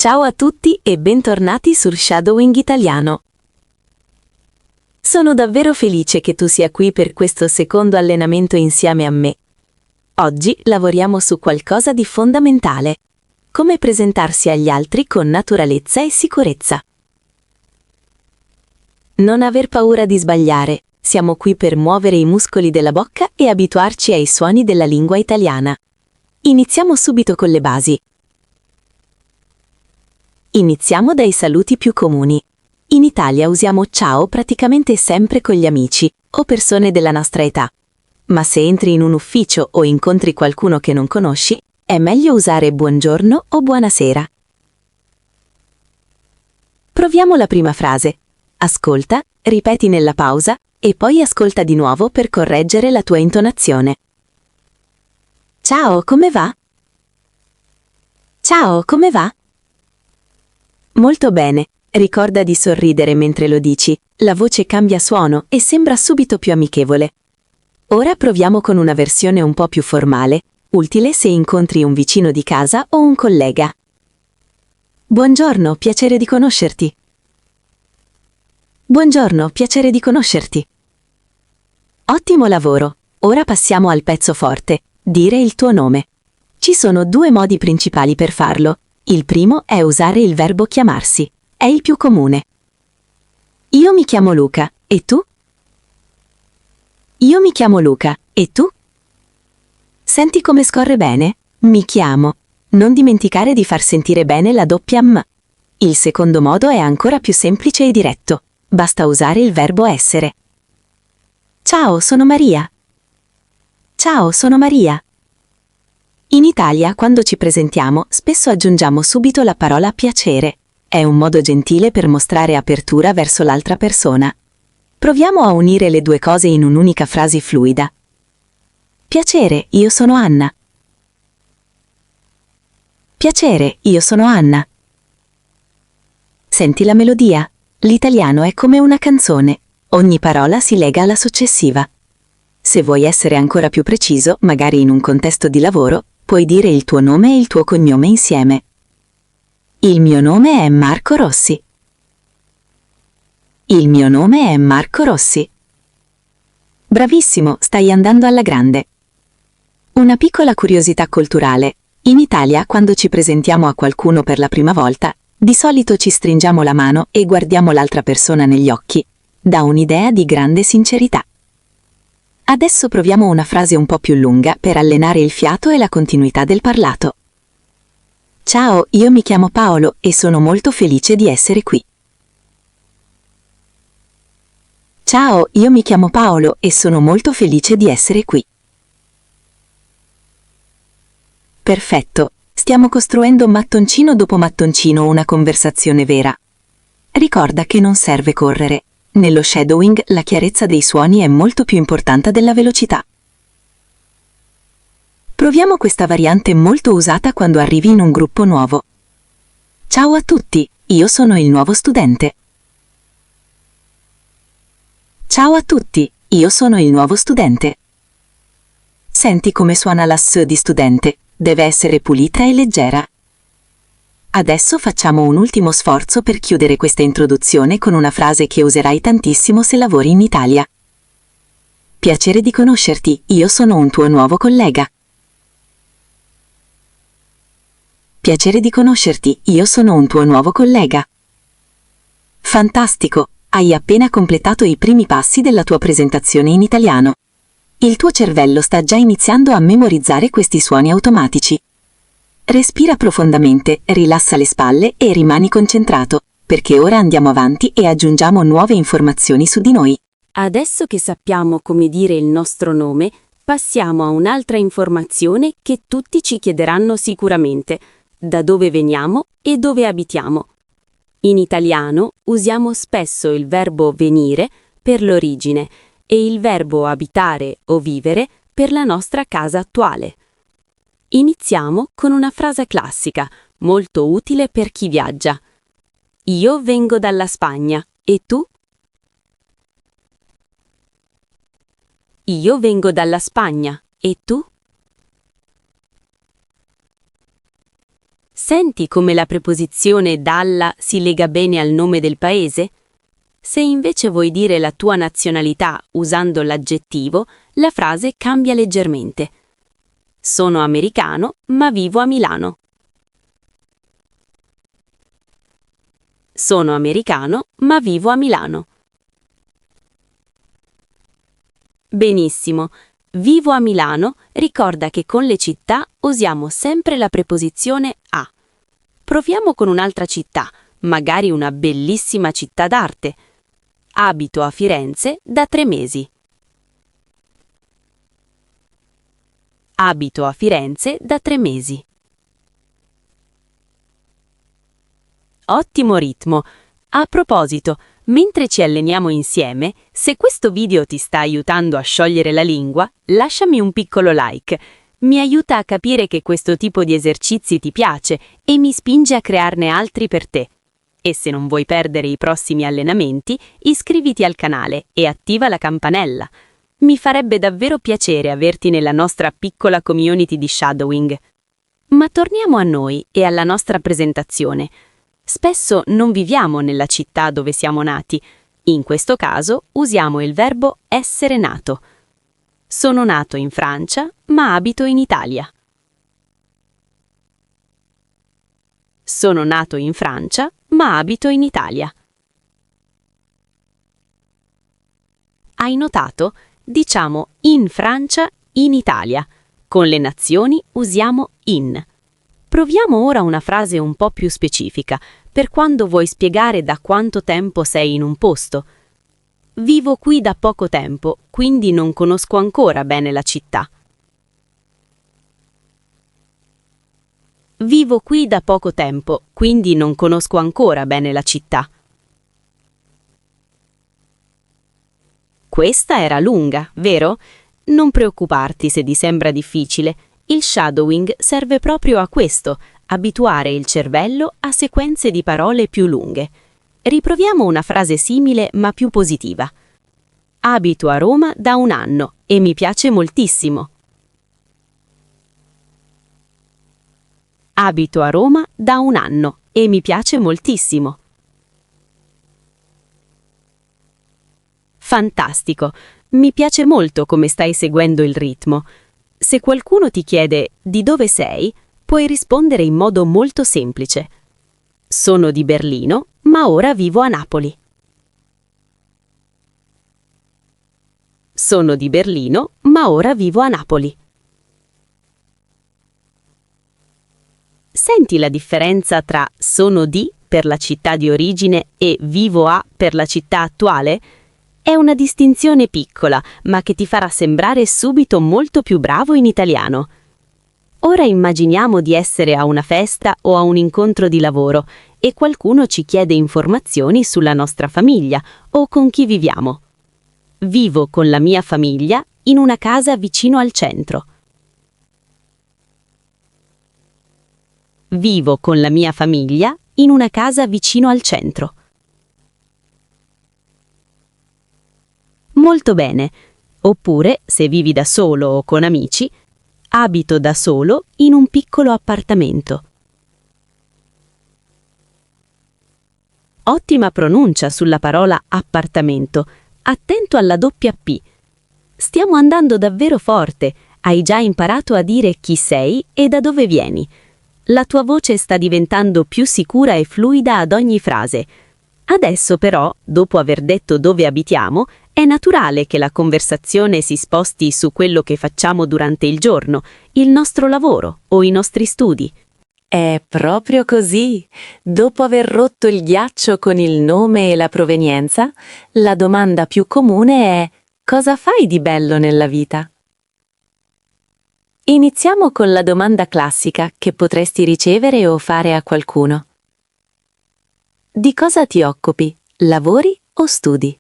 Ciao a tutti e bentornati sul Shadowing Italiano. Sono davvero felice che tu sia qui per questo secondo allenamento insieme a me. Oggi lavoriamo su qualcosa di fondamentale: come presentarsi agli altri con naturalezza e sicurezza. Non aver paura di sbagliare, siamo qui per muovere i muscoli della bocca e abituarci ai suoni della lingua italiana. Iniziamo subito con le basi. Iniziamo dai saluti più comuni. In Italia usiamo ciao praticamente sempre con gli amici o persone della nostra età. Ma se entri in un ufficio o incontri qualcuno che non conosci, è meglio usare buongiorno o buonasera. Proviamo la prima frase. Ascolta, ripeti nella pausa e poi ascolta di nuovo per correggere la tua intonazione. Ciao, come va? Ciao, come va? Molto bene, ricorda di sorridere mentre lo dici, la voce cambia suono e sembra subito più amichevole. Ora proviamo con una versione un po' più formale, utile se incontri un vicino di casa o un collega. Buongiorno, piacere di conoscerti. Buongiorno, piacere di conoscerti. Ottimo lavoro, ora passiamo al pezzo forte, dire il tuo nome. Ci sono due modi principali per farlo. Il primo è usare il verbo chiamarsi. È il più comune. Io mi chiamo Luca, e tu? Io mi chiamo Luca, e tu? Senti come scorre bene? Mi chiamo. Non dimenticare di far sentire bene la doppia M. Il secondo modo è ancora più semplice e diretto. Basta usare il verbo essere. Ciao, sono Maria. Ciao, sono Maria. In Italia, quando ci presentiamo, spesso aggiungiamo subito la parola piacere. È un modo gentile per mostrare apertura verso l'altra persona. Proviamo a unire le due cose in un'unica frase fluida. Piacere, io sono Anna. Piacere, io sono Anna. Senti la melodia? L'italiano è come una canzone. Ogni parola si lega alla successiva. Se vuoi essere ancora più preciso, magari in un contesto di lavoro, puoi dire il tuo nome e il tuo cognome insieme. Il mio nome è Marco Rossi. Il mio nome è Marco Rossi. Bravissimo, stai andando alla grande. Una piccola curiosità culturale. In Italia, quando ci presentiamo a qualcuno per la prima volta, di solito ci stringiamo la mano e guardiamo l'altra persona negli occhi. Dà un'idea di grande sincerità. Adesso proviamo una frase un po' più lunga per allenare il fiato e la continuità del parlato. Ciao, io mi chiamo Paolo e sono molto felice di essere qui. Ciao, io mi chiamo Paolo e sono molto felice di essere qui. Perfetto, stiamo costruendo mattoncino dopo mattoncino una conversazione vera. Ricorda che non serve correre. Nello shadowing la chiarezza dei suoni è molto più importante della velocità. Proviamo questa variante molto usata quando arrivi in un gruppo nuovo. Ciao a tutti, io sono il nuovo studente. Ciao a tutti, io sono il nuovo studente. Senti come suona la S di studente, deve essere pulita e leggera. Adesso facciamo un ultimo sforzo per chiudere questa introduzione con una frase che userai tantissimo se lavori in Italia. Piacere di conoscerti, io sono un tuo nuovo collega. Piacere di conoscerti, io sono un tuo nuovo collega. Fantastico, hai appena completato i primi passi della tua presentazione in italiano. Il tuo cervello sta già iniziando a memorizzare questi suoni automatici. Respira profondamente, rilassa le spalle e rimani concentrato, perché ora andiamo avanti e aggiungiamo nuove informazioni su di noi. Adesso che sappiamo come dire il nostro nome, passiamo a un'altra informazione che tutti ci chiederanno sicuramente: da dove veniamo e dove abitiamo. In italiano usiamo spesso il verbo venire per l'origine e il verbo abitare o vivere per la nostra casa attuale. Iniziamo con una frase classica, molto utile per chi viaggia. Io vengo dalla Spagna, e tu? Io vengo dalla Spagna, e tu? Senti come la preposizione dalla si lega bene al nome del paese? Se invece vuoi dire la tua nazionalità usando l'aggettivo, la frase cambia leggermente. Sono americano, ma vivo a Milano. Sono americano, ma vivo a Milano. Benissimo. Vivo a Milano ricorda che con le città usiamo sempre la preposizione a. Proviamo con un'altra città, magari una bellissima città d'arte. Abito a Firenze da 3 mesi. Abito a Firenze da 3 mesi. Ottimo ritmo! A proposito, mentre ci alleniamo insieme, se questo video ti sta aiutando a sciogliere la lingua, lasciami un piccolo like. Mi aiuta a capire che questo tipo di esercizi ti piace e mi spinge a crearne altri per te. E se non vuoi perdere i prossimi allenamenti, iscriviti al canale e attiva la campanella. Mi farebbe davvero piacere averti nella nostra piccola community di shadowing. Ma torniamo a noi e alla nostra presentazione. Spesso non viviamo nella città dove siamo nati. In questo caso usiamo il verbo essere nato. Sono nato in Francia, ma abito in Italia. Sono nato in Francia, ma abito in Italia. Hai notato? Diciamo in Francia, in Italia. Con le nazioni usiamo in. Proviamo ora una frase un po' più specifica, per quando vuoi spiegare da quanto tempo sei in un posto. Vivo qui da poco tempo, quindi non conosco ancora bene la città. Vivo qui da poco tempo, quindi non conosco ancora bene la città. Questa era lunga, vero? Non preoccuparti se ti sembra difficile. Il shadowing serve proprio a questo, abituare il cervello a sequenze di parole più lunghe. Riproviamo una frase simile ma più positiva. Abito a Roma da 1 anno e mi piace moltissimo. Abito a Roma da 1 anno e mi piace moltissimo. Fantastico! Mi piace molto come stai seguendo il ritmo. Se qualcuno ti chiede di dove sei, puoi rispondere in modo molto semplice. Sono di Berlino, ma ora vivo a Napoli. Sono di Berlino, ma ora vivo a Napoli. Senti la differenza tra sono di per la città di origine e vivo a per la città attuale? È una distinzione piccola, ma che ti farà sembrare subito molto più bravo in italiano. Ora immaginiamo di essere a una festa o a un incontro di lavoro e qualcuno ci chiede informazioni sulla nostra famiglia o con chi viviamo. Vivo con la mia famiglia in una casa vicino al centro. Vivo con la mia famiglia in una casa vicino al centro. Molto bene. Oppure, se vivi da solo o con amici, abito da solo in un piccolo appartamento. Ottima pronuncia sulla parola appartamento. Attento alla doppia P. Stiamo andando davvero forte. Hai già imparato a dire chi sei e da dove vieni. La tua voce sta diventando più sicura e fluida ad ogni frase. Adesso però, dopo aver detto dove abitiamo, è naturale che la conversazione si sposti su quello che facciamo durante il giorno, il nostro lavoro o i nostri studi. È proprio così. Dopo aver rotto il ghiaccio con il nome e la provenienza, la domanda più comune è: cosa fai di bello nella vita? Iniziamo con la domanda classica che potresti ricevere o fare a qualcuno. Di cosa ti occupi? Lavori o studi?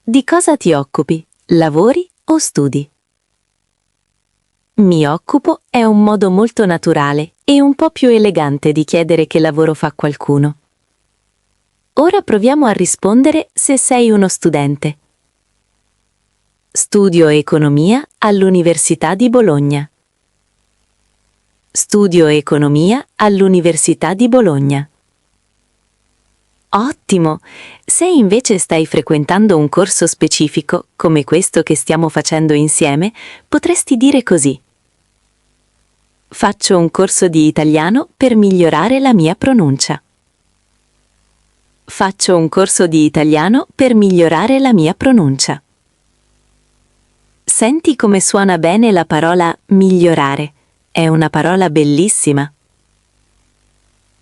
Di cosa ti occupi? Lavori o studi? Mi occupo è un modo molto naturale e un po' più elegante di chiedere che lavoro fa qualcuno. Ora proviamo a rispondere se sei uno studente. Studio economia all'Università di Bologna. Studio economia all'Università di Bologna. Ottimo! Se invece stai frequentando un corso specifico, come questo che stiamo facendo insieme, potresti dire così: faccio un corso di italiano per migliorare la mia pronuncia. Faccio un corso di italiano per migliorare la mia pronuncia. Senti come suona bene la parola migliorare. È una parola bellissima.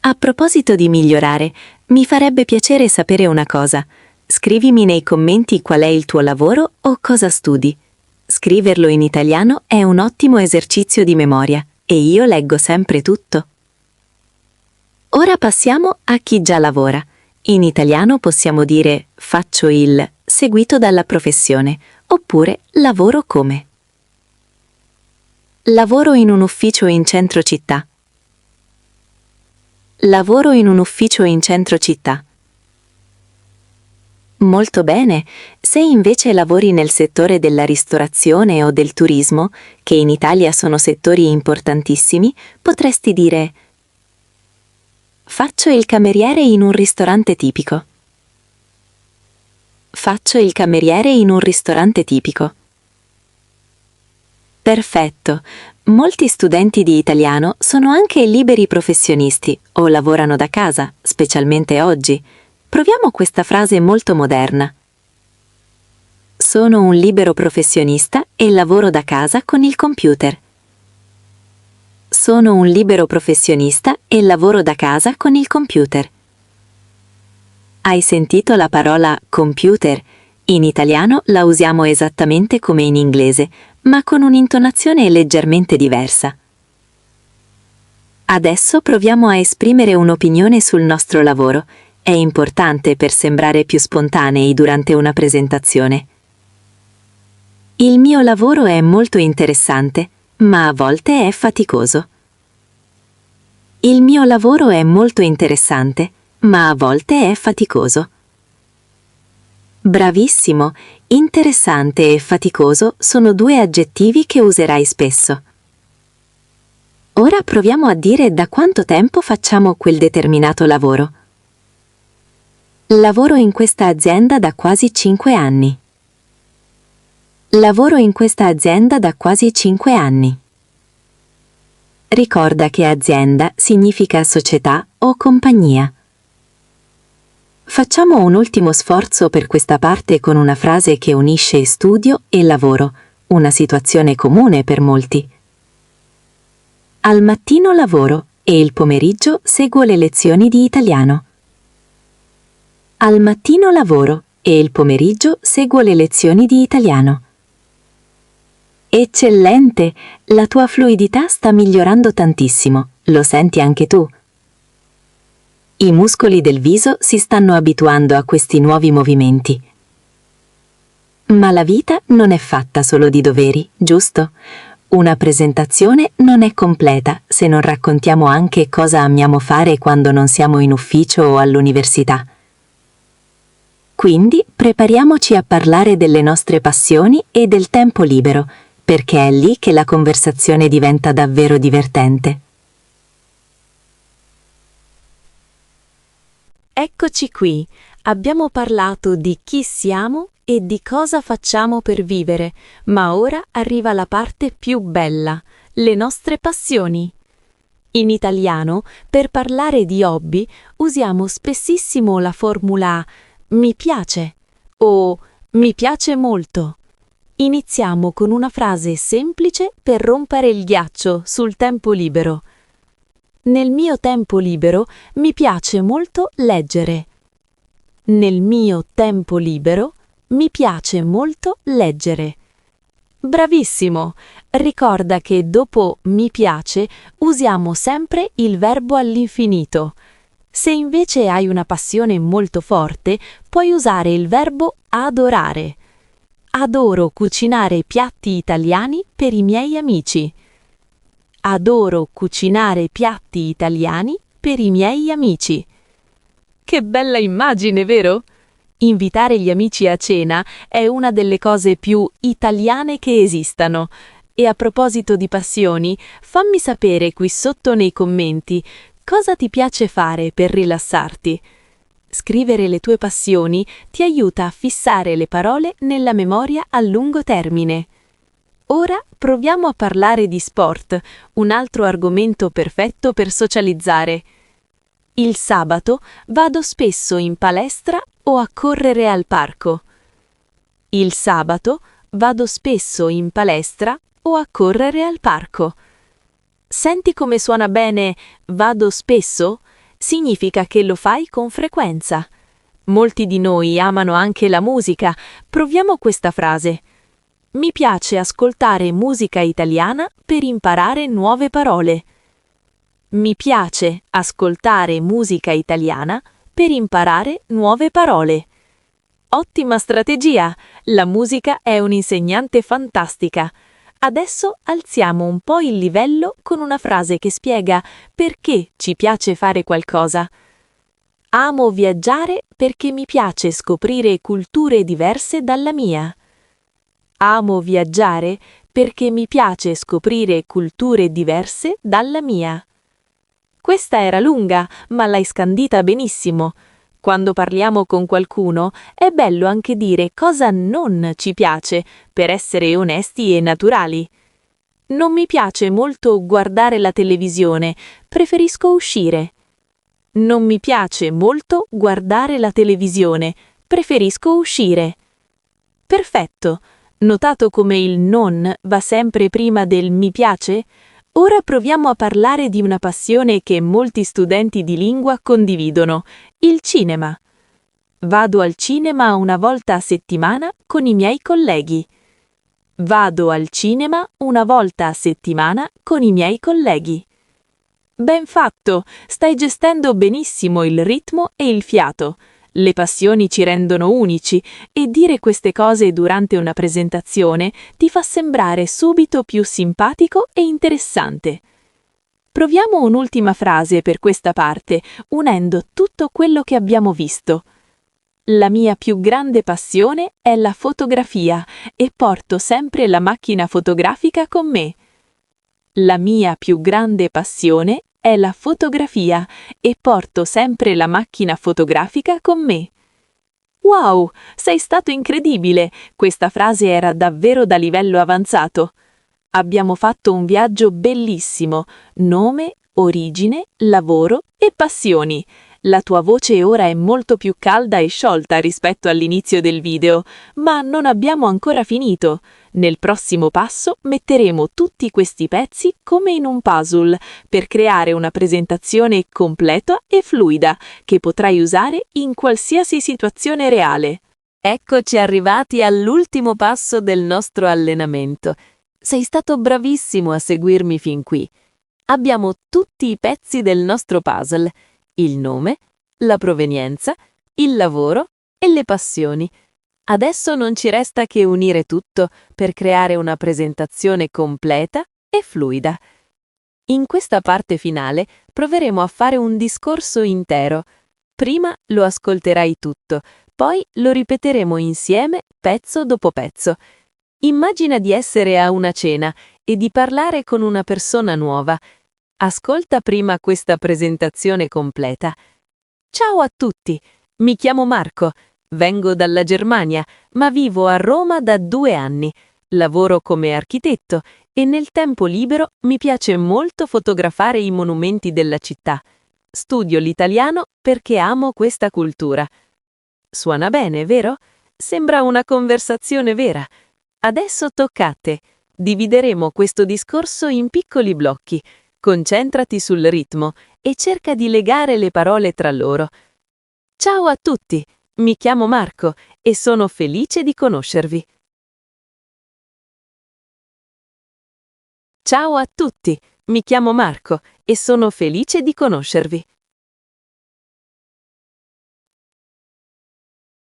A proposito di migliorare, mi farebbe piacere sapere una cosa. Scrivimi nei commenti qual è il tuo lavoro o cosa studi. Scriverlo in italiano è un ottimo esercizio di memoria e io leggo sempre tutto. Ora passiamo a chi già lavora. In italiano possiamo dire faccio il seguito dalla professione oppure lavoro come. Lavoro in un ufficio in centro città. Lavoro in un ufficio in centro città. Molto bene. Se invece lavori nel settore della ristorazione o del turismo, che in Italia sono settori importantissimi, potresti dire: faccio il cameriere in un ristorante tipico. Faccio il cameriere in un ristorante tipico. Perfetto. Molti studenti di italiano sono anche liberi professionisti o lavorano da casa, specialmente oggi. Proviamo questa frase molto moderna. Sono un libero professionista e lavoro da casa con il computer. Sono un libero professionista e lavoro da casa con il computer. Hai sentito la parola computer? In italiano la usiamo esattamente come in inglese, ma con un'intonazione leggermente diversa. Adesso proviamo a esprimere un'opinione sul nostro lavoro. È importante per sembrare più spontanei durante una presentazione. Il mio lavoro è molto interessante, ma a volte è faticoso. Il mio lavoro è molto interessante, ma a volte è faticoso. Bravissimo! Interessante e faticoso sono due aggettivi che userai spesso. Ora proviamo a dire da quanto tempo facciamo quel determinato lavoro. Lavoro in questa azienda da quasi 5 anni. Lavoro in questa azienda da quasi 5 anni. Ricorda che azienda significa società o compagnia. Facciamo un ultimo sforzo per questa parte con una frase che unisce studio e lavoro, una situazione comune per molti. Al mattino lavoro e il pomeriggio seguo le lezioni di italiano. Al mattino lavoro e il pomeriggio seguo le lezioni di italiano. Eccellente! La tua fluidità sta migliorando tantissimo, lo senti anche tu? I muscoli del viso si stanno abituando a questi nuovi movimenti. Ma la vita non è fatta solo di doveri, giusto? Una presentazione non è completa se non raccontiamo anche cosa amiamo fare quando non siamo in ufficio o all'università. Quindi prepariamoci a parlare delle nostre passioni e del tempo libero, perché è lì che la conversazione diventa davvero divertente. Eccoci qui, abbiamo parlato di chi siamo e di cosa facciamo per vivere, ma ora arriva la parte più bella, le nostre passioni. In italiano, per parlare di hobby, usiamo spessissimo la formula mi piace o mi piace molto. Iniziamo con una frase semplice per rompere il ghiaccio sul tempo libero. Nel mio tempo libero mi piace molto leggere. Nel mio tempo libero mi piace molto leggere. Bravissimo! Ricorda che dopo mi piace usiamo sempre il verbo all'infinito. Se invece hai una passione molto forte, puoi usare il verbo adorare. Adoro cucinare piatti italiani per i miei amici. Adoro cucinare piatti italiani per i miei amici. Che bella immagine, vero? Invitare gli amici a cena è una delle cose più italiane che esistano. E a proposito di passioni, fammi sapere qui sotto nei commenti cosa ti piace fare per rilassarti. Scrivere le tue passioni ti aiuta a fissare le parole nella memoria a lungo termine. Ora proviamo a parlare di sport, un altro argomento perfetto per socializzare. Il sabato vado spesso in palestra o a correre al parco. Il sabato vado spesso in palestra o a correre al parco. Senti come suona bene vado spesso? Significa che lo fai con frequenza. Molti di noi amano anche la musica. Proviamo questa frase. Mi piace ascoltare musica italiana per imparare nuove parole. Mi piace ascoltare musica italiana per imparare nuove parole. Ottima strategia! La musica è un'insegnante fantastica. Adesso alziamo un po' il livello con una frase che spiega perché ci piace fare qualcosa. Amo viaggiare perché mi piace scoprire culture diverse dalla mia. Amo viaggiare perché mi piace scoprire culture diverse dalla mia. Questa era lunga, ma l'hai scandita benissimo. Quando parliamo con qualcuno è bello anche dire cosa non ci piace, per essere onesti e naturali. Non mi piace molto guardare la televisione, preferisco uscire. Non mi piace molto guardare la televisione, preferisco uscire. Perfetto. Notato come il non va sempre prima del mi piace? Ora proviamo a parlare di una passione che molti studenti di lingua condividono, il cinema. Vado al cinema una volta a settimana con i miei colleghi. Vado al cinema una volta a settimana con i miei colleghi. Ben fatto, stai gestendo benissimo il ritmo e il fiato. Le passioni ci rendono unici e dire queste cose durante una presentazione ti fa sembrare subito più simpatico e interessante. Proviamo un'ultima frase per questa parte, unendo tutto quello che abbiamo visto. La mia più grande passione è la fotografia e porto sempre la macchina fotografica con me. La mia più grande passione è la fotografia e porto sempre la macchina fotografica con me. Wow, sei stato incredibile! Questa frase era davvero da livello avanzato. Abbiamo fatto un viaggio bellissimo. Nome, origine, lavoro e passioni. La tua voce ora è molto più calda e sciolta rispetto all'inizio del video, ma non abbiamo ancora finito. Nel prossimo passo metteremo tutti questi pezzi come in un puzzle per creare una presentazione completa e fluida che potrai usare in qualsiasi situazione reale. Eccoci arrivati all'ultimo passo del nostro allenamento. Sei stato bravissimo a seguirmi fin qui. Abbiamo tutti i pezzi del nostro puzzle: il nome, la provenienza, il lavoro e le passioni. Adesso non ci resta che unire tutto per creare una presentazione completa e fluida. In questa parte finale proveremo a fare un discorso intero. Prima lo ascolterai tutto, poi lo ripeteremo insieme pezzo dopo pezzo. Immagina di essere a una cena e di parlare con una persona nuova. Ascolta prima questa presentazione completa. Ciao a tutti, mi chiamo Marco. Vengo dalla Germania, ma vivo a Roma da 2 anni. Lavoro come architetto e nel tempo libero mi piace molto fotografare i monumenti della città. Studio l'italiano perché amo questa cultura. Suona bene, vero? Sembra una conversazione vera. Adesso tocca a te. Divideremo questo discorso in piccoli blocchi. Concentrati sul ritmo e cerca di legare le parole tra loro. Ciao a tutti! Mi chiamo Marco e sono felice di conoscervi. Ciao a tutti, mi chiamo Marco e sono felice di conoscervi.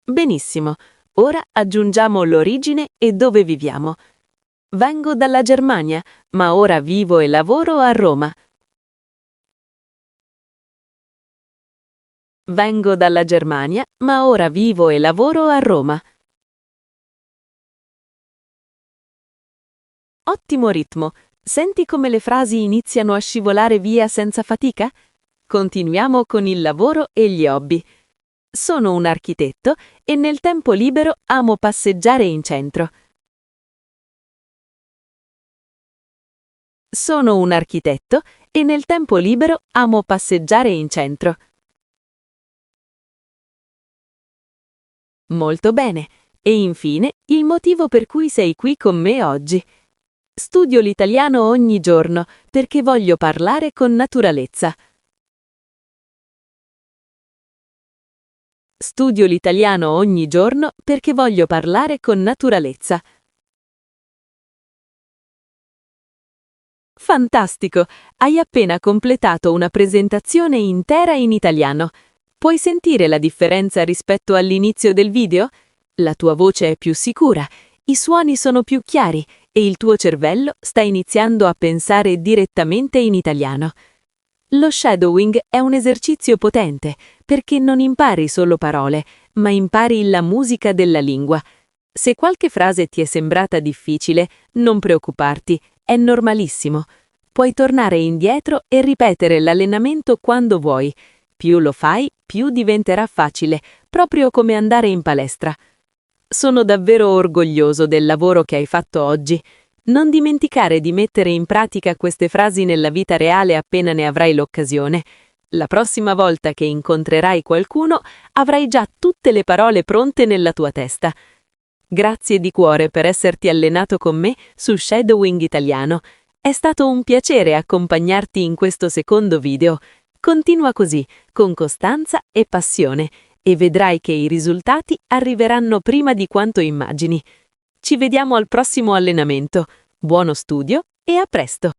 Benissimo, ora aggiungiamo l'origine e dove viviamo. Vengo dalla Germania, ma ora vivo e lavoro a Roma. Vengo dalla Germania, ma ora vivo e lavoro a Roma. Ottimo ritmo. Senti come le frasi iniziano a scivolare via senza fatica? Continuiamo con il lavoro e gli hobby. Sono un architetto e nel tempo libero amo passeggiare in centro. Sono un architetto e nel tempo libero amo passeggiare in centro. Molto bene. E infine, il motivo per cui sei qui con me oggi. Studio l'italiano ogni giorno perché voglio parlare con naturalezza. Studio l'italiano ogni giorno perché voglio parlare con naturalezza. Fantastico! Hai appena completato una presentazione intera in italiano. Puoi sentire la differenza rispetto all'inizio del video? La tua voce è più sicura, i suoni sono più chiari e il tuo cervello sta iniziando a pensare direttamente in italiano. Lo shadowing è un esercizio potente perché non impari solo parole, ma impari la musica della lingua. Se qualche frase ti è sembrata difficile, non preoccuparti, è normalissimo. Puoi tornare indietro e ripetere l'allenamento quando vuoi. Più lo fai, più diventerà facile, proprio come andare in palestra. Sono davvero orgoglioso del lavoro che hai fatto oggi. Non dimenticare di mettere in pratica queste frasi nella vita reale appena ne avrai l'occasione. La prossima volta che incontrerai qualcuno, avrai già tutte le parole pronte nella tua testa. Grazie di cuore per esserti allenato con me su Shadowing Italiano. È stato un piacere accompagnarti in questo secondo video. Continua così, con costanza e passione, e vedrai che i risultati arriveranno prima di quanto immagini. Ci vediamo al prossimo allenamento. Buono studio e a presto!